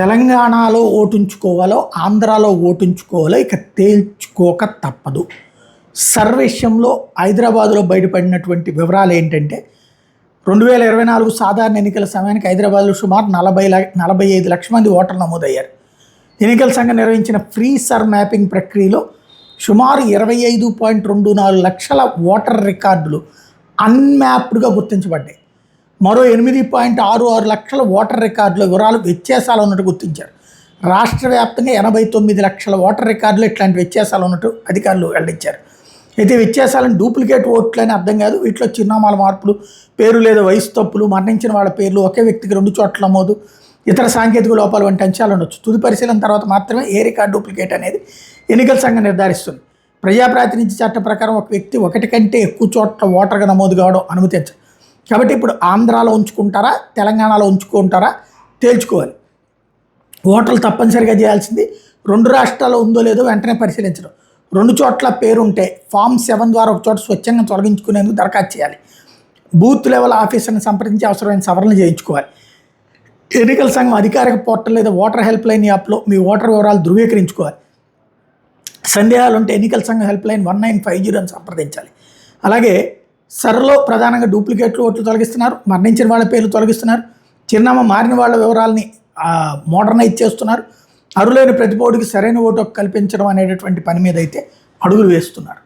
తెలంగాణలో ఓటుంచుకోవాలో ఆంధ్రాలో ఓటుంచుకోవాలో ఇక తేల్చుకోక తప్పదు. సర్వేశ్యంలో హైదరాబాదులో బయటపడినటువంటి వివరాలు ఏంటంటే 2024 సాధారణ ఎన్నికల సమయానికి హైదరాబాద్లో సుమారు 45 లక్షల మంది ఓటర్లు నమోదయ్యారు. ఎన్నికల సంఘం నిర్వహించిన ఫ్రీ సర్ మ్యాపింగ్ ప్రక్రియలో సుమారు 25.24 లక్షల ఓటర్ రికార్డులు అన్మ్యాప్డ్గా గుర్తించబడ్డాయి. మరో 8.66 లక్షల ఓటర్ రికార్డుల వివరాలు వ్యత్యాసాలు ఉన్నట్టు గుర్తించారు. రాష్ట్ర వ్యాప్తంగా 89 లక్షల ఓటర్ రికార్డులు ఇట్లాంటి వ్యత్యాసాలు ఉన్నట్టు అధికారులు వెల్లడించారు. అయితే వ్యత్యాసాలను డూప్లికేట్ ఓట్లు అని అర్థం కాదు. వీటిలో చిరునామాల మార్పులు, పేరు లేదా వయసు తప్పులు, మరణించిన వాళ్ళ పేర్లు, ఒకే వ్యక్తికి 2 చోట్ల నమోదు, ఇతర సాంకేతిక లోపాలు వంటి అంశాలు ఉండొచ్చు. తుది పరిశీలన తర్వాత మాత్రమే ఏ రికార్డు డూప్లికేట్ అనేది ఎన్నికల సంఘం నిర్ధారిస్తుంది. ప్రజాప్రాతినిధ్య చట్టం ప్రకారం ఒక వ్యక్తి ఒకటి కంటే ఎక్కువ చోట్ల ఓటర్గా నమోదు కావడం అనుమతించదు. కాబట్టి ఇప్పుడు ఆంధ్రాలో ఉంచుకుంటారా, తెలంగాణలో ఉంచుకుంటారా తేల్చుకోవాలి. ఓటర్లు తప్పనిసరిగా చేయాల్సింది 2 రాష్ట్రాల్లో ఉందో లేదో వెంటనే పరిశీలించడం. 2 చోట్ల పేరుంటే ఫామ్ 7 ద్వారా ఒక చోట స్వచ్ఛంగా తొలగించుకునేందుకు దరఖాస్తు చేయాలి. బూత్ లెవెల్ ఆఫీసర్ని సంప్రదించి అవసరమైన సవరణలు చేయించుకోవాలి. ఎన్నికల సంఘం అధికారిక పోర్టల్ లేదా ఓటర్ హెల్ప్ లైన్ యాప్లో మీ ఓటర్ వివరాలు ధృవీకరించుకోవాలి. సందేహాలు ఉంటే ఎన్నికల సంఘం హెల్ప్ లైన్ 1950 సంప్రదించాలి. అలాగే సర్లో ప్రధానంగా డూప్లికేట్లు ఓట్లు తొలగిస్తున్నారు, మరణించిన వాళ్ళ పేర్లు తొలగిస్తున్నారు, చిరునామా మారిన వాళ్ళ వివరాలని మోడర్నైజ్ చేస్తున్నారు. అరులైన ప్రతి పౌరుడికి సరైన ఓటు కల్పించడం అనేటటువంటి పని మీద అయితే అడుగులు వేస్తున్నారు.